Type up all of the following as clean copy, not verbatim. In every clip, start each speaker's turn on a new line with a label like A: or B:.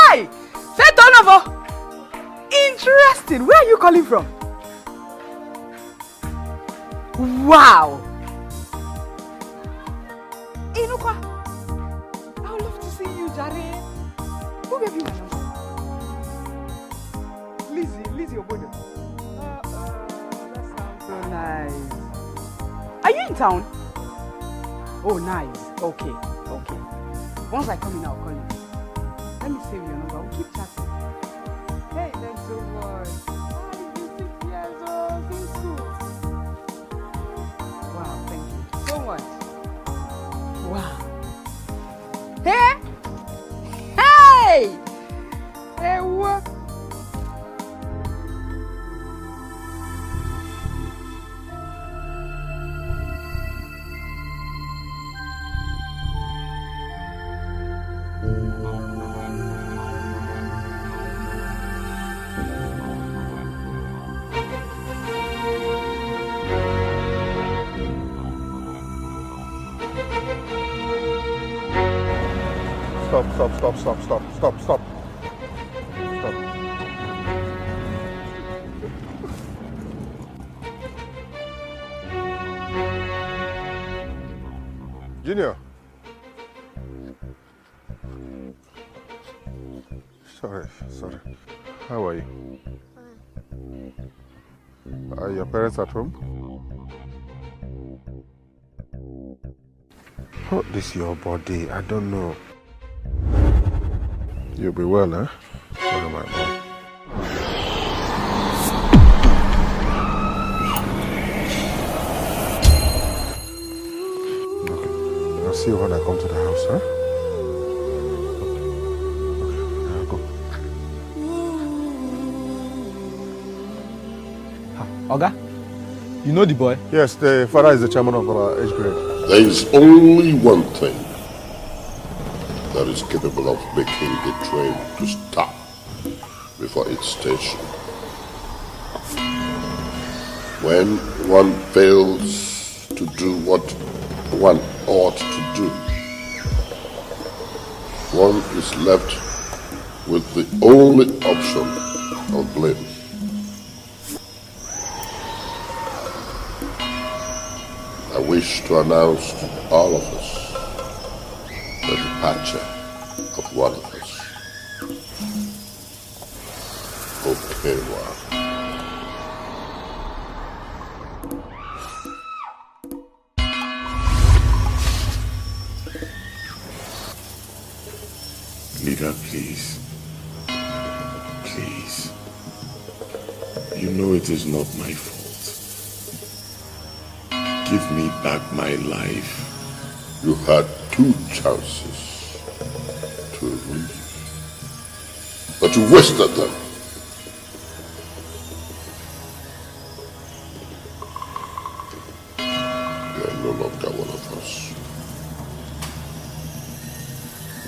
A: Hi! Say turnover! Interesting. Where are you calling from? Wow! Inukwa, I would love to see you, Jare. Who gave you my number? Lizzie Obodo. That sounds so nice. Are you in town? Oh, nice. Okay. Once I come in, I'll call you. Let me save your number. We'll keep chatting. Hey, thanks so much. You're 6 years old. Thank you. Wow, thank you so much. Wow. Hey! Hey, what?
B: Stop. Junior. Sorry. How are you? Are your parents at home? Oh, this is your body. I don't know. You'll be well, huh? Sorry, my mom. Okay. I'll see you when I come to the house, huh? Okay. I'll go.
C: Oga, you know the boy?
B: Yes, the father is the chairman of our age grade.
D: There is only one thing that is capable of making the train to stop before its station. When one fails to do what one ought to do, one is left with the only option of blame. I wish to announce to all of us the departure of one of us. Okafor.
E: Leader, please. Please. You know it is not my fault. Give me back my life.
D: You had 2 chances to leave, but you wasted them. You are no longer one of us.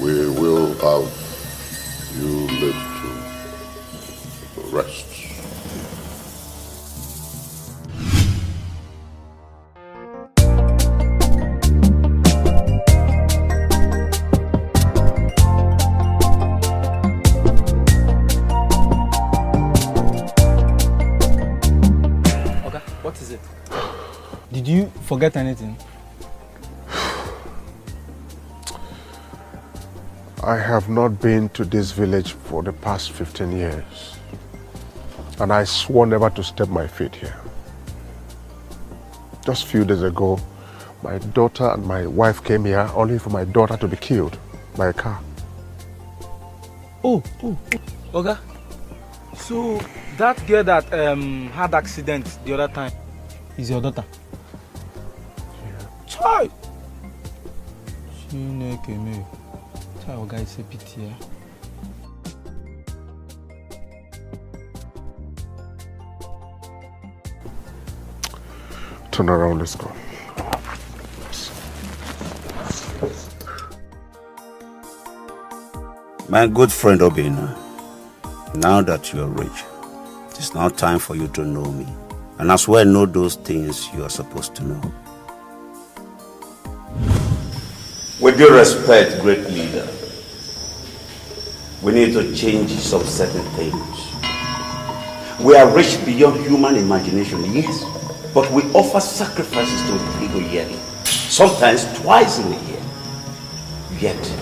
D: We will have you live to rest.
C: Did you forget anything?
B: I have not been to this village for the past 15 years. And I swore never to step my feet here. Just a few days ago, my daughter and my wife came here only for my daughter to be killed by a car.
C: Oh. Okay. So that girl that had accident the other time is your daughter?
B: Yeah.
C: Chai! CHA EKE. Chai, Oga is a pity.
B: Turn around, let's go.
F: My good friend Obina, now that you are rich, it's now time for you to know me, and as well know those things you are supposed to know. With due respect, great leader, We need to change some certain things. We are rich beyond human imagination, yes, but we offer sacrifices to the ego yearly, sometimes twice in a year. Yet,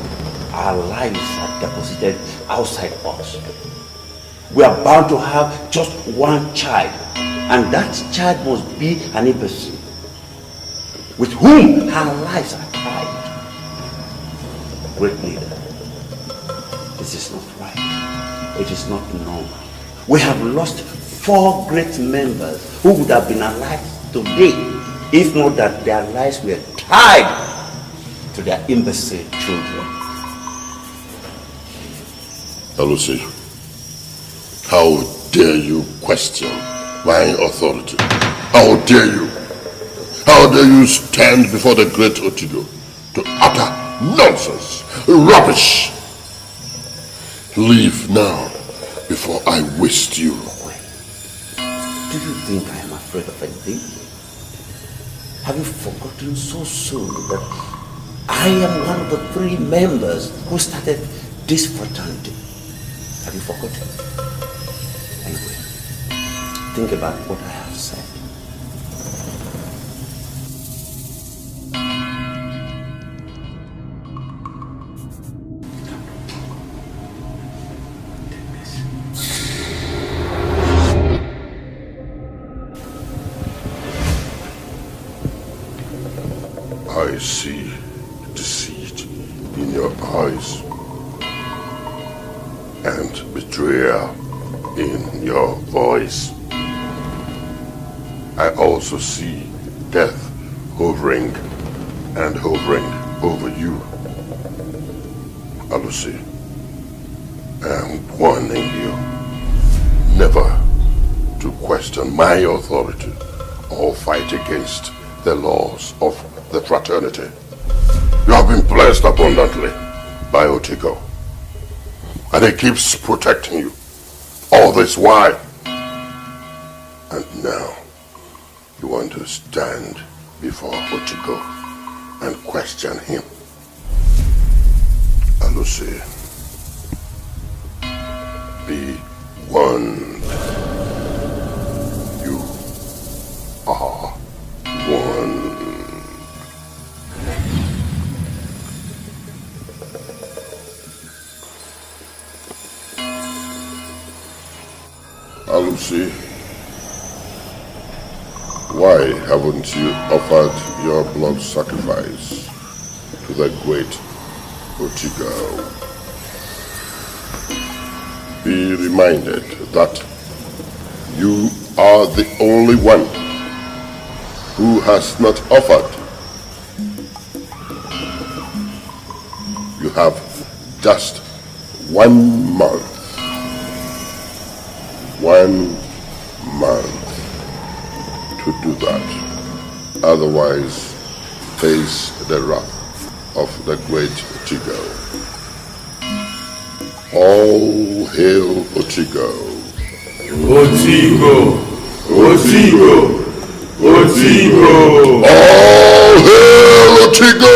F: our lives are deposited outside us. We are bound to have just one child, and that child must be an imbecile, with whom our lives are tied. Great leader, this is not right. It is not normal. We have lost 4 great members who would have been alive today if not that their lives were tied to their imbecile children.
D: Lucy, how dare you question my authority? How dare you? How dare you stand before the great Otigo to utter nonsense, rubbish? Leave now before I waste you.
F: Do you think I am afraid of anything? Have you forgotten so soon that I am one of the 3 members who started this fraternity? Have you forgotten? Anyway, think about what I have said.
D: I see deceit in your eyes and betrayal in your voice. I also see death hovering and hovering over you. Alusi, I am warning you never to question my authority or fight against the laws of the fraternity. You have been blessed abundantly by Otigo, and he keeps protecting you all this while. And now you want to stand before Otigo and question him. Alusi, be warned. You are warned. Alusi, why haven't you offered your blood sacrifice to the great Otigo? Be reminded that you are the only one who has not offered. You have just 1 month. 1 month to do that. Otherwise, face the wrath of the great Otigo. All hail Otigo.
E: Otigo! Otigo! Otigo!
D: All hail Otigo!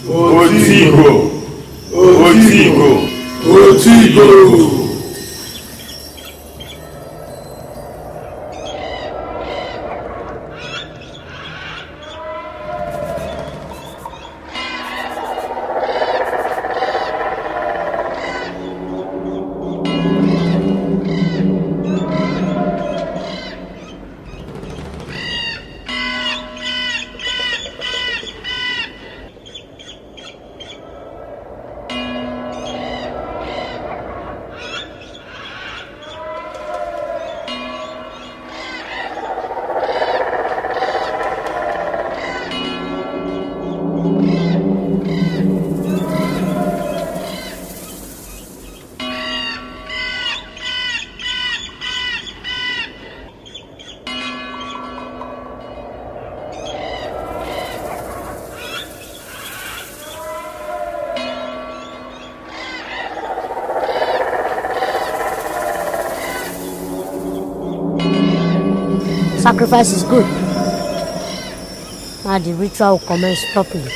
E: Otigo! Otigo! Otigo!
G: Sacrifice is good. Now the ritual will commence properly.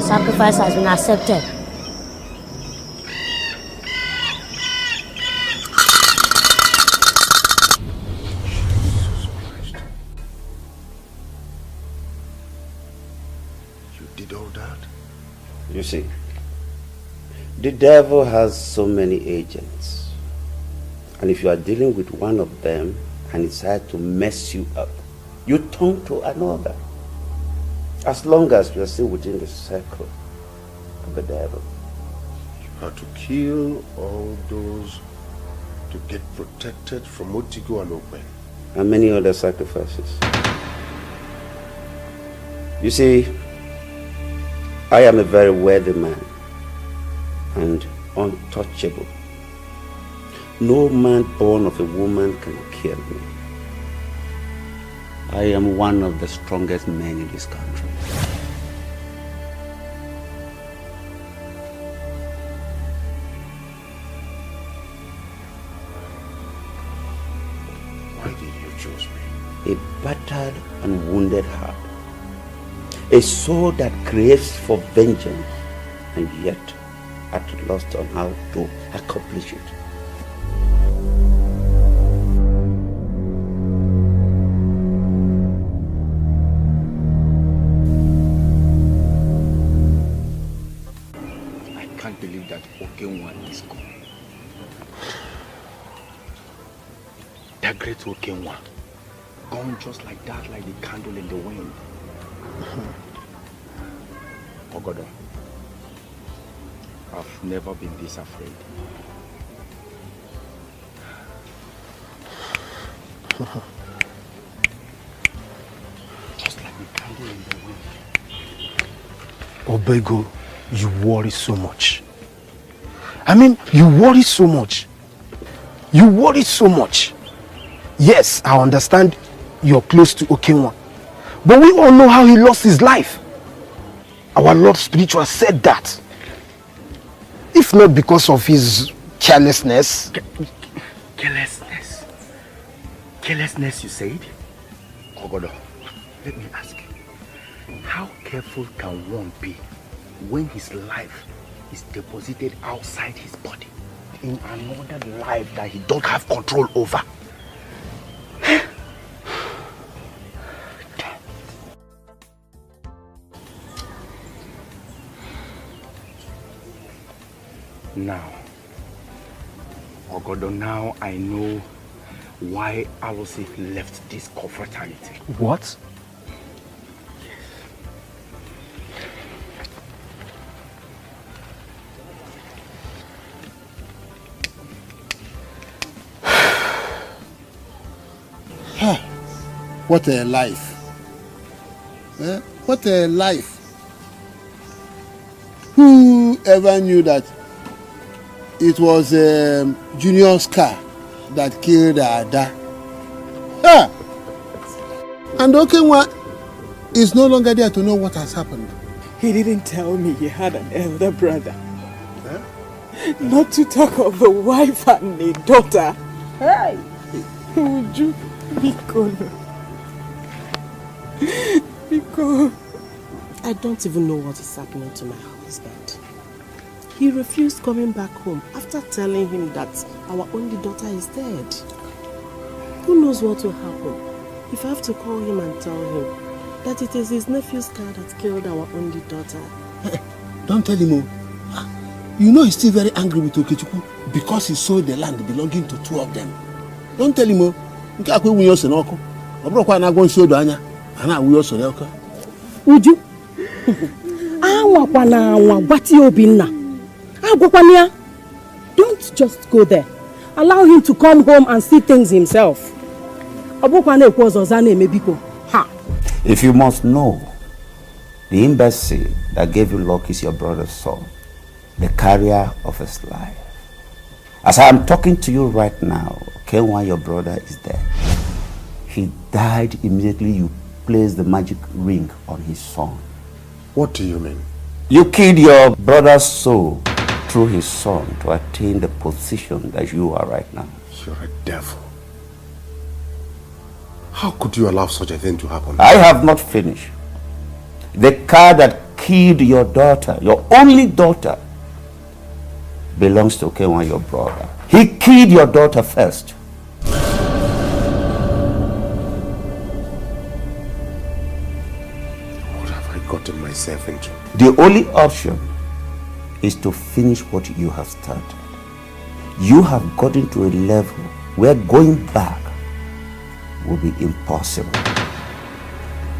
G: Sacrifice has been accepted.
B: Jesus Christ. You did all that?
F: You see, the devil has so many agents. And if you are dealing with one of them and he decides to mess you up, you turn to another. As long as you are still within the circle of the devil.
B: You had to kill all those to get protected from Otigo and Okwe.
F: And many other sacrifices. You see, I am a very worthy man and untouchable. No man born of a woman can kill me. I am one of the strongest men in this country.
B: Why did you choose me?
F: A battered and wounded heart. A soul that craves for vengeance and yet at loss on how to accomplish it.
C: I can't believe that Okenwa is gone. The great Okenwa, gone just like that, like the candle in the wind. Ogodo, I've never been this afraid. Just like the candle in the wind.
H: Obego, you worry so much. I mean, you worry so much. You worry so much. Yes, I understand you're close to Okenwa. But we all know how he lost his life. Our Lord Spiritual said that. If not because of his carelessness.
C: Carelessness? Carelessness, you said? Ogodo, let me ask you. How careful can one be when his life is deposited outside his body in another life that he don't have control over? Now, Ogodo, now I know why Alosi left this confraternity.
H: What?
I: What a life. What a life. Who ever knew that it was Junior's car that killed Ada? And Okenwa is no longer there to know what has happened.
A: He didn't tell me he had an elder brother. Not to talk of a wife and a daughter. Hey! Would you be cool? Because
J: I don't even know what is happening to my husband. He refused coming back home after telling him that our only daughter is dead. Who knows what will happen if I have to call him and tell him that it is his nephew's car that killed our only daughter.
I: Don't tell him. You know he's still very angry with Okechukwu because he sold the land belonging to two of them. Don't tell him.
J: Uju, don't just go there. Allow him to come home and see things himself.
F: If you must know, the embassy that gave you luck is your brother's son, the carrier of his life. As I am talking to you right now, Kenwa, your brother, is dead. He died immediately you placed the magic ring on his son.
B: What do you mean?
F: You killed your brother's soul through his son to attain the position that you are right now.
B: You're a devil. How could you allow such a thing to happen?
F: I have not finished. The car that killed your daughter, your only daughter, belongs to Okenwa, your brother. He killed your daughter first.
B: What have I gotten myself into?
F: The only option is to finish what you have started. You have gotten to a level where going back will be impossible.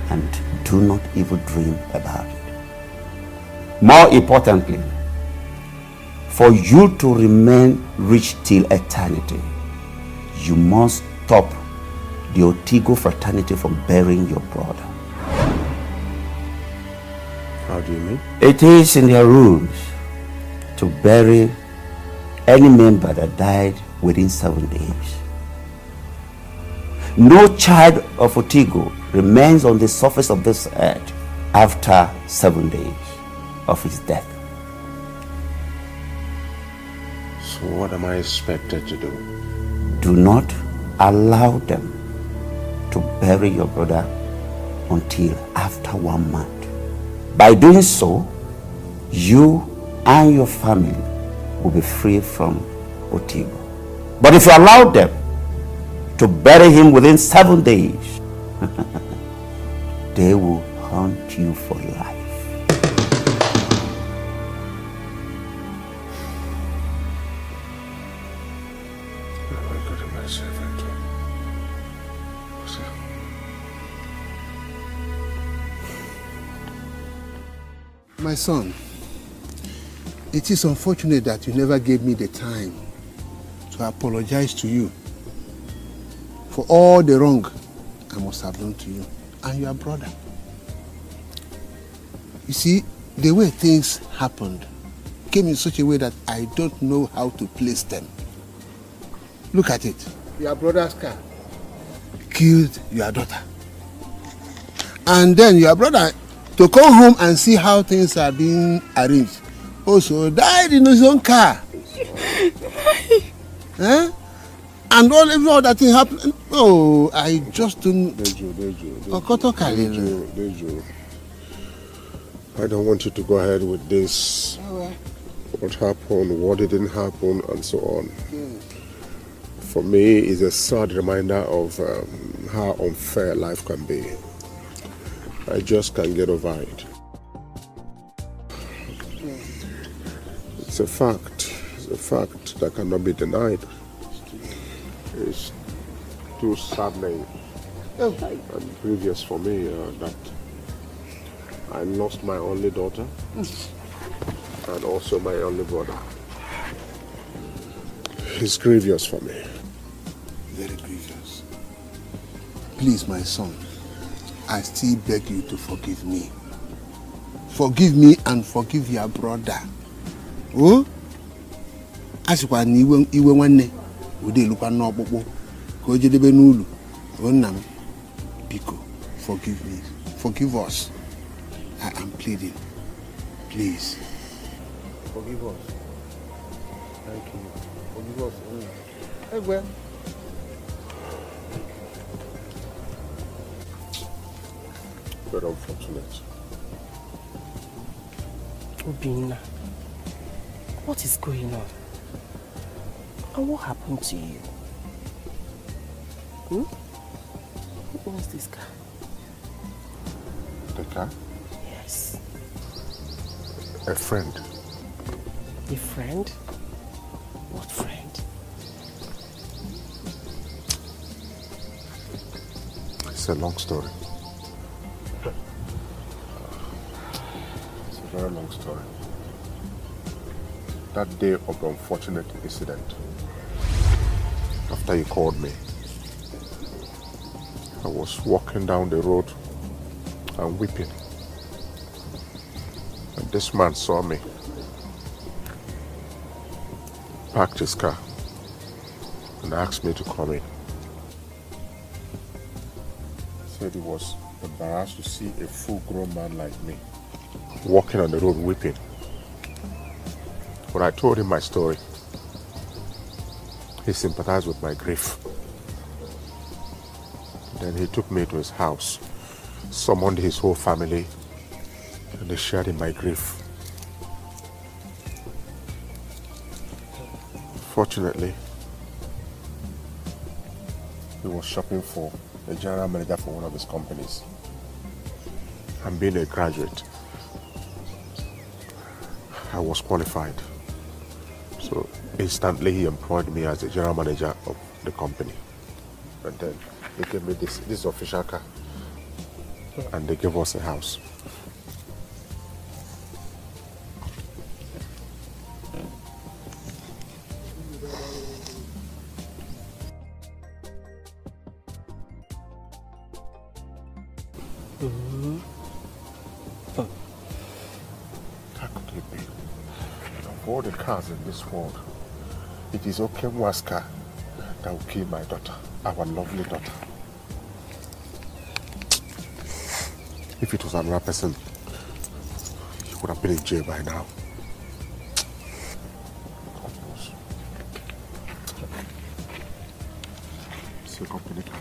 F: And do not even dream about it. More importantly, for you to remain rich till eternity, you must stop the Otigo fraternity from burying your brother.
B: How do you mean?
F: It is in their rules to bury any member that died within 7 days. No child of Otigo remains on the surface of this earth after 7 days of his death.
B: So what am I expected to do?
F: Do not allow them to bury your brother until after 1 month. By doing so, you and your family will be free from Otigo. But if you allow them to bury him within 7 days, they will haunt you for life.
B: What have I gotten myself into?
I: My son, it is unfortunate that you never gave me the time to apologize to you for all the wrong I must have done to you and your brother. You see, the way things happened came in such a way that I don't know how to place them. Look at it. Your brother's car killed your daughter. And then your brother, to come home and see how things are being arranged, also died in his own car. Eh? And every other thing happened. Oh, I just don't.
B: Dejo, I don't want you to go ahead with this. What happened, what didn't happen, and so on. For me, it's a sad reminder of how unfair life can be. I just can't get over it. It's a fact. It's a fact that cannot be denied. It's too saddening and grievous for me that I lost my only daughter and also my only brother. It's grievous for me.
I: Very grievous. Please, my son, I still beg you to forgive me. Forgive me and forgive your brother. Oh? Asikwa ni iwe nwanne ode lupa no okpokpo ko jedebe n'ulu. Onnam, biko, forgive me. Forgive us. I am pleading. Please.
B: Forgive us. Thank you. Forgive us. Hey, well. Very unfortunate.
J: Obinna, what is going on? And what happened to you? Who owns this car?
B: The car?
J: Yes.
B: A friend.
J: A friend? What friend?
B: It's a long story. It's a very long story. That day of the unfortunate incident, after you called me, I was walking down the road and weeping. And this man saw me, parked his car, and asked me to come in. He said he was embarrassed to see a full-grown man like me walking on the road weeping. When I told him my story, he sympathized with my grief. Then he took me to his house, summoned his whole family, and they shared in my grief. Fortunately, he was shopping for a general manager for one of his companies. And being a graduate, I was qualified. So instantly he employed me as the general manager of the company. And then they gave me this official car. And they gave us a house. How could it be? Of all the cars in this world, it is Okenwa's car that will kill my daughter, our lovely daughter. If it was another person, he would have been in jail by now. It's a company car.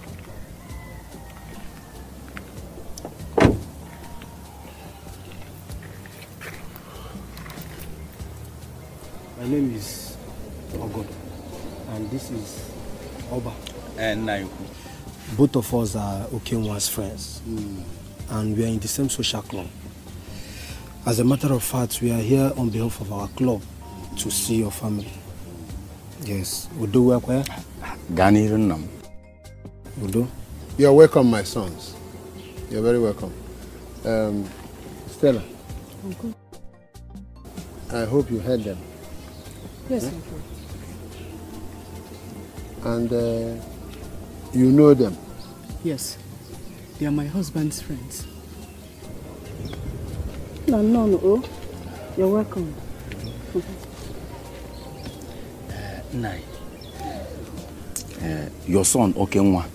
H: My name is Ogodo, and this is Oba.
C: And Nayo.
H: Both of us are Okenwa's friends, and we are in the same social club. As a matter of fact, we are here on behalf of our club to see your family. Yes, OZOKWOR.
C: Ganirunam.
H: Udo.
I: You are welcome, my sons. You are very welcome. Stella.
G: Uncle.
I: I hope you heard them.
G: Yes, Uncle.
I: And you know them?
A: Yes. They are my husband's friends.
G: No. You're welcome.
C: Nai. Your son, Okenwa,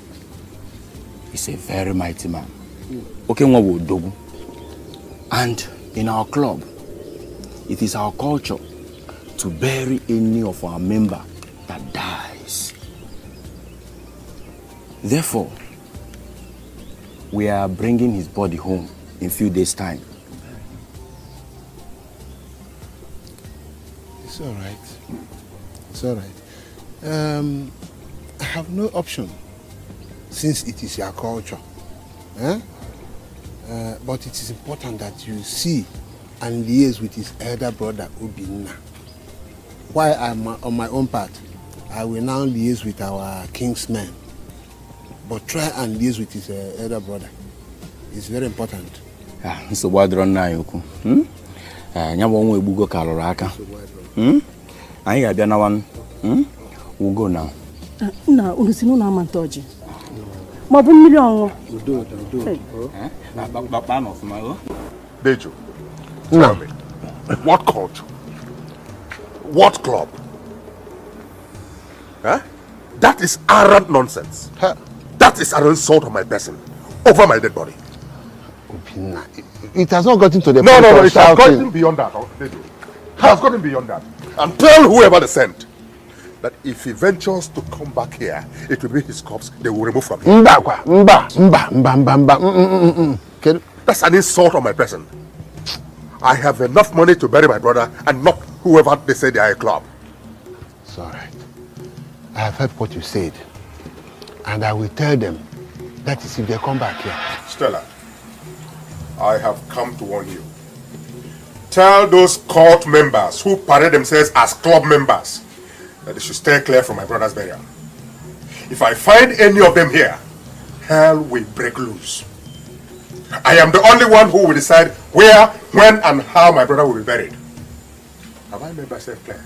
C: is a very mighty man. Okenwa will dogu. And in our club, it is our culture to bury any of our member that dies. Therefore, we are bringing his body home in a few days' time.
I: It's all right. It's all right. I have no option since it is your culture. But it is important that you see and liaise with his elder brother, Obinna. While I'm on my own part, I will now liaise with our king's men. But try and liaise with his elder brother. It's very important.
C: So what run now, Yoku? Nyabonwe bugo kaloraka. I got one. We'll go now.
G: No, Ulusino na mantoji. Mabu million.
B: Dejo, tell me, what culture? What club? That is arrant nonsense. That is an insult on my person, over my dead body.
I: Obinna, it has not gotten to the
B: No,
I: point of
B: it has
I: shouting.
B: gotten beyond that, Dejo. It has gotten beyond that. And tell whoever they sent that if he ventures to come back here, it will be his corpse they will remove from him. That's an insult on my person. I have enough money to bury my brother and not whoever they say they are a club.
I: It's all right. I have heard what you said. And I will tell them that is if they come back here.
B: Stella, I have come to warn you. Tell those cult members who parade themselves as club members that they should stay clear from my brother's burial. If I find any of them here, hell will break loose. I am the only one who will decide where, when, and how my brother will be buried. Have I made myself clear?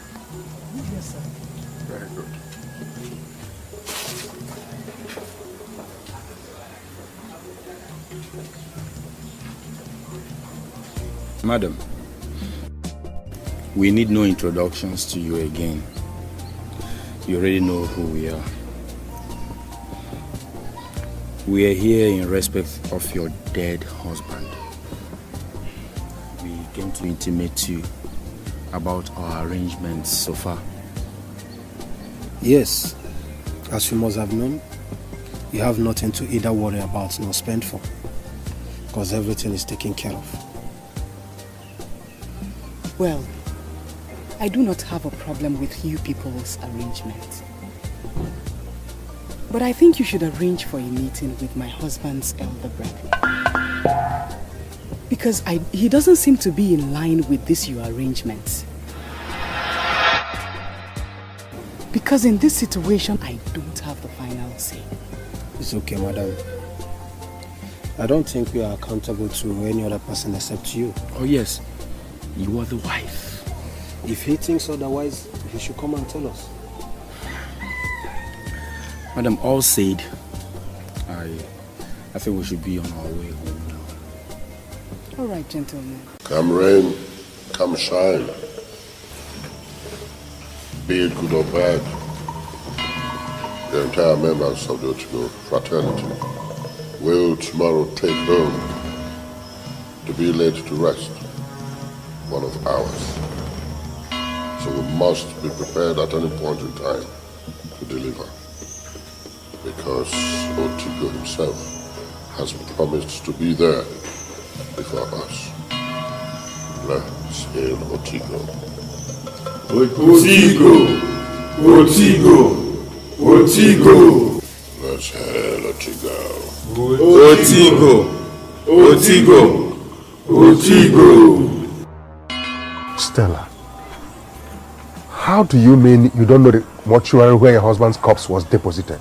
A: Yes, sir.
B: Very good.
C: Madam, we need no introductions to you again. You already know who we are. We are here in respect of your dead husband. We came to intimate you about our arrangements so far.
H: Yes, as you must have known, you have nothing to either worry about nor spend for, because everything is taken care of.
A: Well, I do not have a problem with you people's arrangement. But I think you should arrange for a meeting with my husband's elder brother. Because he doesn't seem to be in line with this your arrangement. Because in this situation, I don't have the final say.
H: It's okay, madam. I don't think we are accountable to any other person except you.
C: Oh yes, you are the wife.
H: If he thinks otherwise, he should come and tell us.
C: Madam, all said, I think we should be on our way home now.
A: All right, gentlemen.
D: Come rain, come shine. Be it good or bad, the entire members of the Ochigo fraternity will tomorrow take home to be laid to rest one of ours. So we must be prepared at any point in time to deliver, because Ochigo himself has promised to be there before us. Let's hail Ochigo.
E: Ochigo! Ochigo! Ochigo!
D: Let's hail Ochigo.
E: Ochigo! Ochigo! Ochigo!
B: Stella, how do you mean you don't know the mortuary where your husband's corpse was deposited?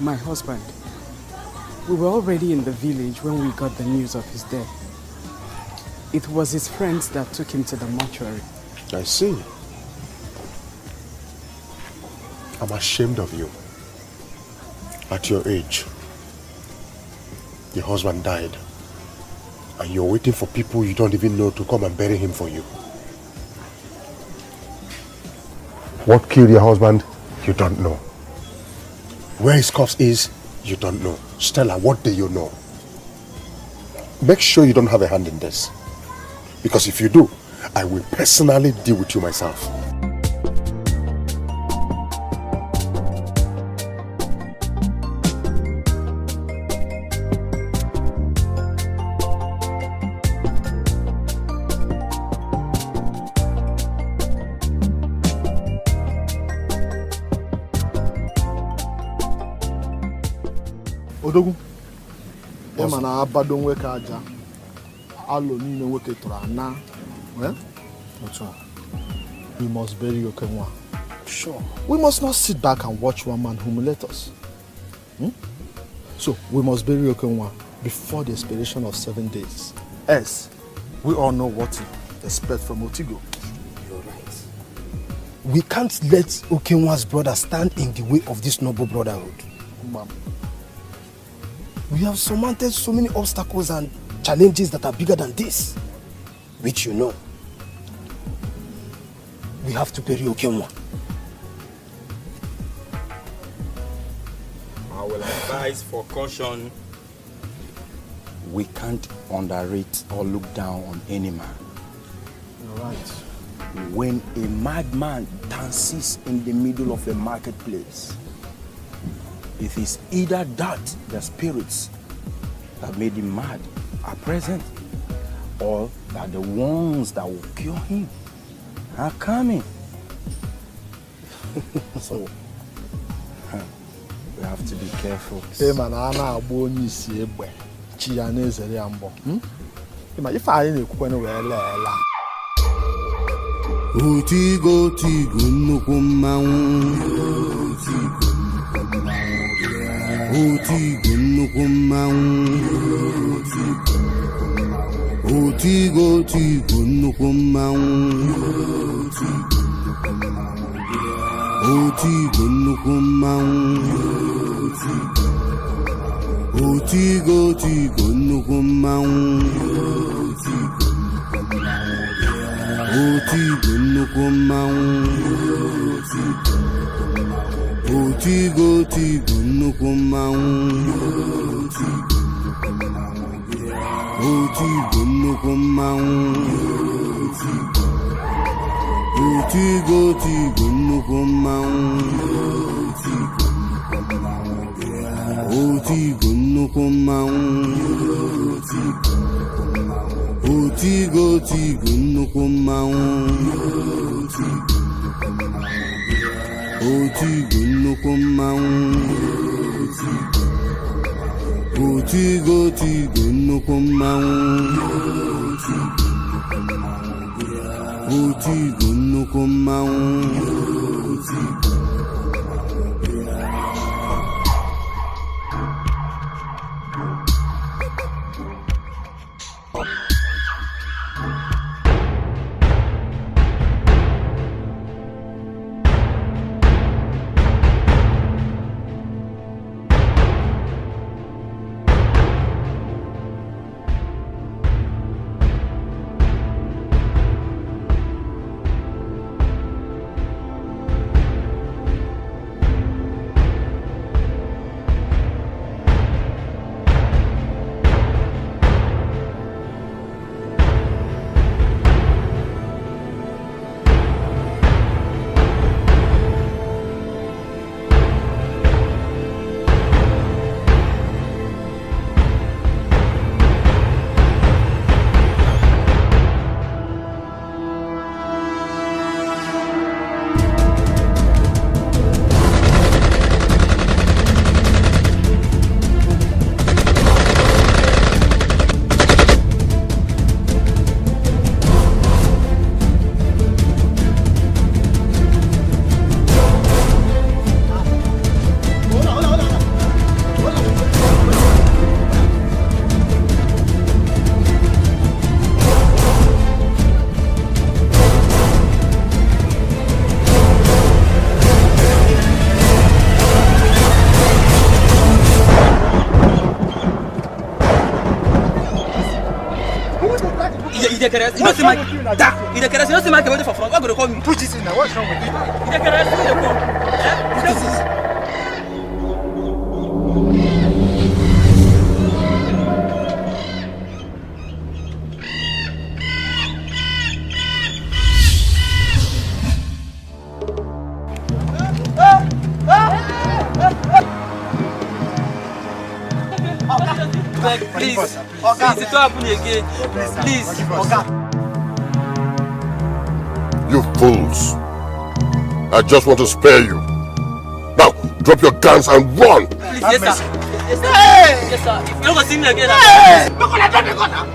A: My husband. We were already in the village when we got the news of his death. It was his friends that took him to the mortuary.
B: I see. I'm ashamed of you. At your age, your husband died, and you're waiting for people you don't even know to come and bury him for you. What killed your husband, you don't know. Where his corpse is, you don't know. Stella, what do you know? Make sure you don't have a hand in this. Because if you do, I will personally deal with you myself.
K: Odogu, na abado nwoke aja alo niile nwoke tụrụ ana. We must bury Okenwa.
H: Sure.
K: We must not sit back and watch one man humiliate us. So we must bury Okenwa before the expiration of 7 days. Else, we all know what to expect from Otigo.
H: You're right. We can't let Okenwa's brother stand in the way of this noble brotherhood. We have surmounted so many obstacles and challenges that are bigger than this, which you know. We have to bury Okenwa.
C: I will advise for caution. We can't underrate or look down on any man.
K: You're right.
C: When a madman dances in the middle of a marketplace, it is either that the spirits that made him mad are present, or that the ones that will cure him are coming. So, we have to be careful.
K: Hey man, ana agbo onye isi egbe chi ya na ezere ya mbọ. Ife anyị na-ekwukwe na wee leela.
I: Otigo tigo nnukwu mmanwụ. Otigo nnukwu mmanwụ. Otigo tigo nnukwu mmanwụ. Otigo nnukwu mmanwụ. Otigo tigo nnukwu mmanwụ. Otigo nnukwu mmanwụ. Otigo tigo nnukwu mmanwụ. Otigo nnukwu mmanwụ. Otigo tigo nnukwu mmanwụ. Otigo nnukwu mmanwụ. Otigo tigo nnukwu mmanwụ. Otigo nnukwu mmanwụ. Otigo tigo nnukwu mmanwụ. Otigo nnukwu mmanwụ.
L: Idakeres, you don't see my Idakeres, you don't see my waiting for front. Why go to call me?
K: Put this in now. What's wrong with you?
L: Idakeres, you don't come. Put this. Please, it don't happen again. Please.
D: You fools. I just want to spare you. Now, drop your guns and run.
L: Please, yes, sir. Yes, sir. Hey! Yes, sir. If you don't go see me again, hey! Don't go let me go now.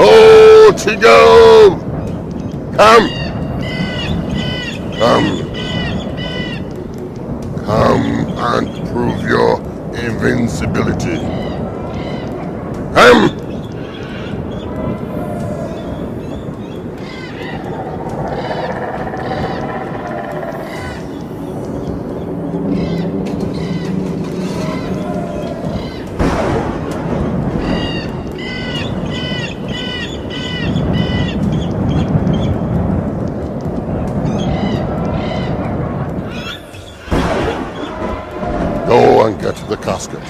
D: Oh, Tigo! Come! Come and prove your invincibility. Come! get the casket.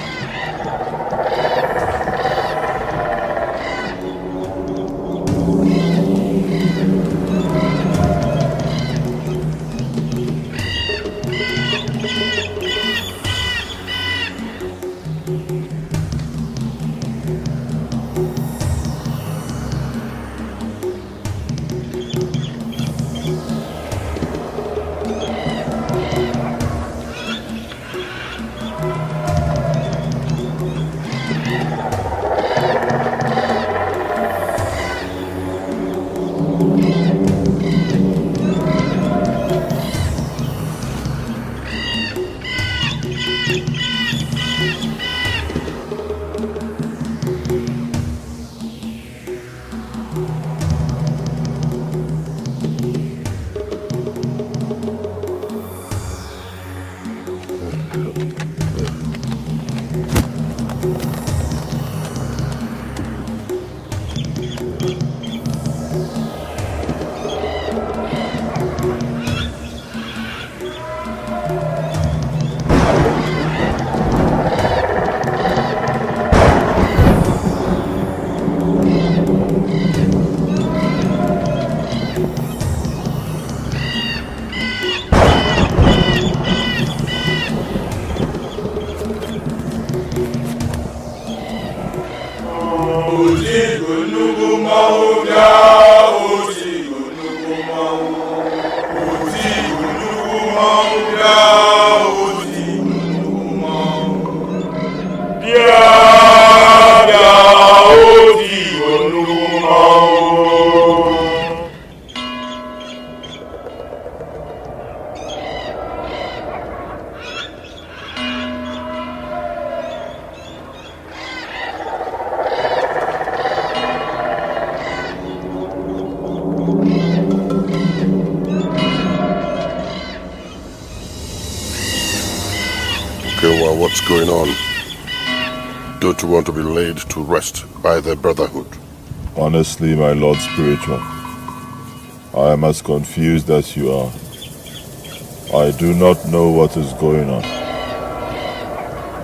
D: What's going on? Don't you want to be laid to rest by the Brotherhood?
E: Honestly, my Lord Spiritual, I am as confused as you are. I do not know what is going on.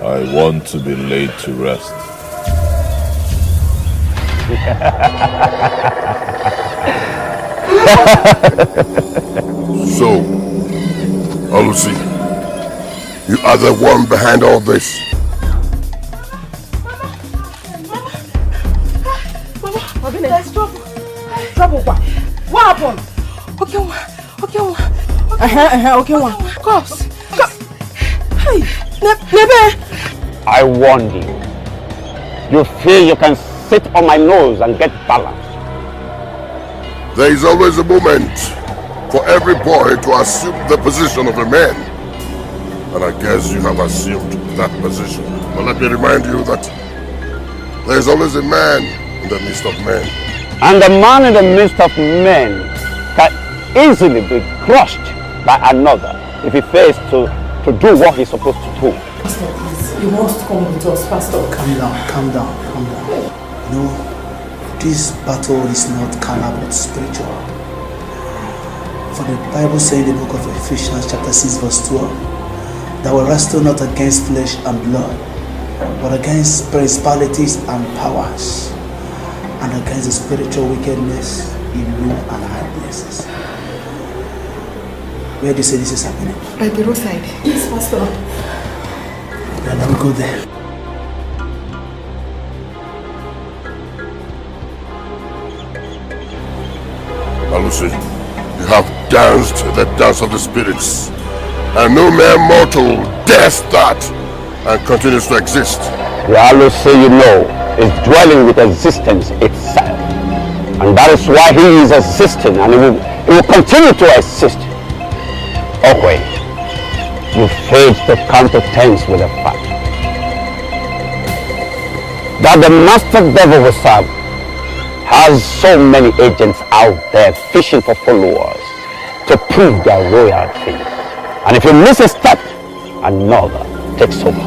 E: I want to be laid to rest.
D: So, Olusi, you are the one behind all this.
A: Mama, there's trouble. Trouble what? What happened? Okay, of course. Hey, Nebe.
F: I warned you. You feel you can sit on my nose and get balance.
D: There is always a moment for every boy to assume the position of a man. And I guess you have assumed that position. But let me remind you that there is always a man in the midst of men.
F: And the man in the midst of men can easily be crushed by another if he fails to do what he's supposed to do.
G: Pastor, please, you want to come with us, Pastor?
M: Calm down. You know, this battle is not carnal but spiritual. For the Bible says in the book of Ephesians chapter 6 verse 12, that we wrestle not against flesh and blood, but against principalities and powers, and against the spiritual wickedness in low and high places. Where do you say this is happening?
G: By the roadside. Yes, Pastor.
M: Then I'll go there.
D: Alusi, you have danced the dance of the spirits, and no mere mortal dares that and continues to exist.
F: The Alusi, you know, is dwelling with existence itself. And that is why he is existing, and he will continue to exist. Okay, you failed to come to terms with the fact that the master devil we serve has so many agents out there fishing for followers to prove their royalty. And if you miss a step, another takes over.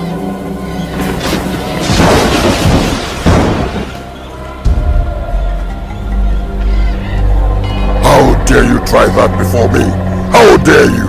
D: How dare you try that before me? How dare you?